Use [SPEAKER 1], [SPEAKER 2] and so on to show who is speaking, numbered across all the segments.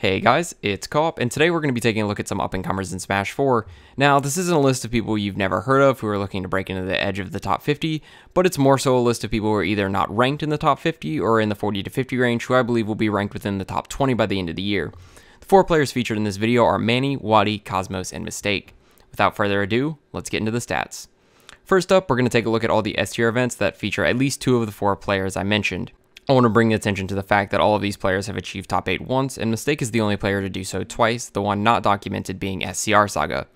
[SPEAKER 1] Hey guys, it's Co-op, and today we're going to be taking a look at some up-and-comers in Smash 4. Now, this isn't a list of people you've never heard of who are looking to break into the edge of the top 50, but it's more so a list of people who are either not ranked in the top 50 or in the 40 to 50 range, who I believe will be ranked within the top 20 by the end of the year. The 4 players featured in this video are Manny, Waddy, Cosmos, and Mistake. Without further ado, let's get into the stats. First up, we're going to take a look at all the S tier events that feature at least 2 of the 4 players I mentioned. I want to bring attention to the fact that all of these players have achieved top 8 once, and Mistake is the only player to do so twice, the one not documented being SCR Saga.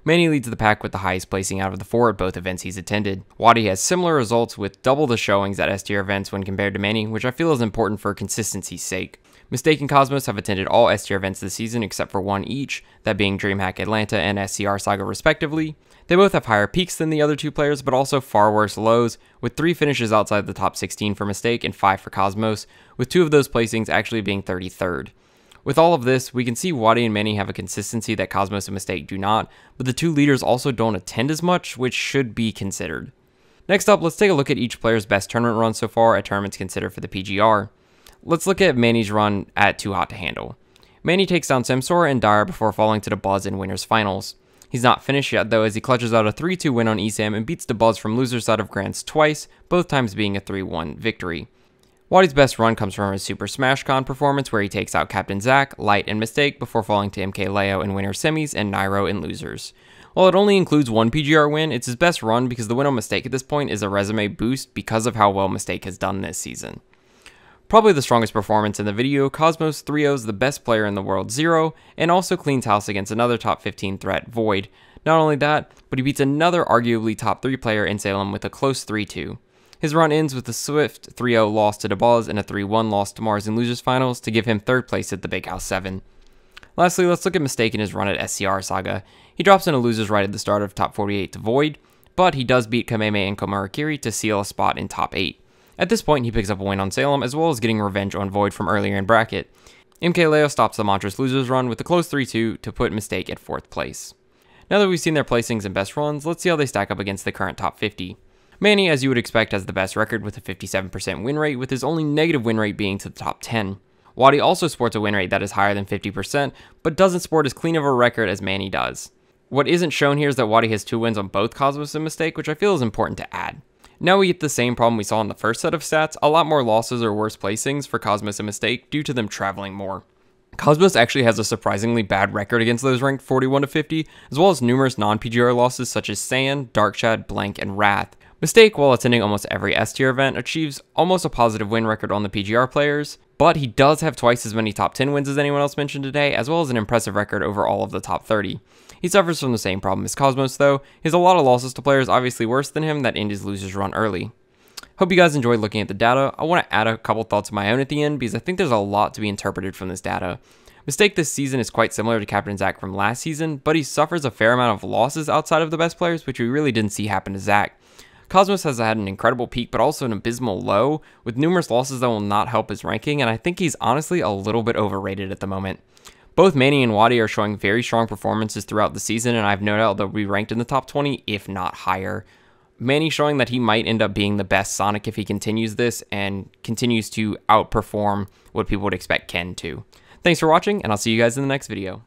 [SPEAKER 1] Manny leads the pack with the highest placing out of the 4 at both events he's attended. Waddy has similar results with double the showings at S tier events when compared to Manny, which I feel is important for consistency's sake. Mistake and Cosmos have attended all S tier events this season except for one each, that being DreamHack Atlanta and SCR Saga respectively. They both have higher peaks than the other 2 players, but also far worse lows, with 3 finishes outside the top 16 for Mistake and 5 for Cosmos, with 2 of those placings actually being 33rd. With all of this, we can see Waddy and Manny have a consistency that Cosmos and Mistake do not, but the 2 leaders also don't attend as much, which should be considered. Next up, let's take a look at each player's best tournament run so far at tournaments considered for the PGR. Let's look at Manny's run at Too Hot to Handle. Manny takes down Samsora and Dire before falling to the Buzz in Winners Finals. He's not finished yet though, as he clutches out a 3-2 win on ESAM and beats the Buzz from loser's side of Grands twice, both times being a 3-1 victory. Waddy's best run comes from his Super Smash Con performance, where he takes out Captain Zack, Light, and Mistake before falling to MK Leo in Winner Semis and Nairo in Losers. While it only includes one PGR win, it's his best run because the win on Mistake at this point is a resume boost because of how well Mistake has done this season. Probably the strongest performance in the video, Cosmos 3-0's the best player in the world 0, and also cleans house against another top 15 threat, Void. Not only that, but he beats another arguably top 3 player in Salem with a close 3-2. His run ends with a swift 3-0 loss to Dabuz and a 3-1 loss to Mars in Losers Finals to give him 3rd place at the Big House 7. Lastly, let's look at Mistake in his run at SCR Saga. He drops in a losers right at the start of top 48 to Void, but he does beat Kameme and Komarakiri to seal a spot in top 8. At this point, he picks up a win on Salem, as well as getting revenge on Void from earlier in bracket. MK Leo stops the Montrous losers run with a close 3-2 to put Mistake at 4th place. Now that we've seen their placings and best runs, let's see how they stack up against the current top 50. Manny, as you would expect, has the best record with a 57% win rate, with his only negative win rate being to the top 10. Waddy also sports a win rate that is higher than 50%, but doesn't sport as clean of a record as Manny does. What isn't shown here is that Waddy has 2 wins on both Cosmos and Mistake, which I feel is important to add. Now we get the same problem we saw in the first set of stats, a lot more losses or worse placings for Cosmos and Mistake due to them traveling more. Cosmos actually has a surprisingly bad record against those ranked 41 to 50, as well as numerous non-PGR losses such as Sand, Darkshad, Blank, and Wrath. Mistake, while attending almost every S tier event, achieves almost a positive win record on the PGR players, but he does have twice as many top 10 wins as anyone else mentioned today, as well as an impressive record over all of the top 30. He suffers from the same problem as Cosmos though. He has a lot of losses to players obviously worse than him that end his losers run early. Hope you guys enjoyed looking at the data. I want to add a couple thoughts of my own at the end because I think there's a lot to be interpreted from this data. Mistake this season is quite similar to Captain Zack from last season, but he suffers a fair amount of losses outside of the best players, which we really didn't see happen to Zack. Cosmos has had an incredible peak, but also an abysmal low, with numerous losses that will not help his ranking, and I think he's honestly a little bit overrated at the moment. Both Manny and Waddy are showing very strong performances throughout the season, and I have no doubt they'll be ranked in the top 20, if not higher. Manny showing that he might end up being the best Sonic if he continues this, and continues to outperform what people would expect Ken to. Thanks for watching, and I'll see you guys in the next video.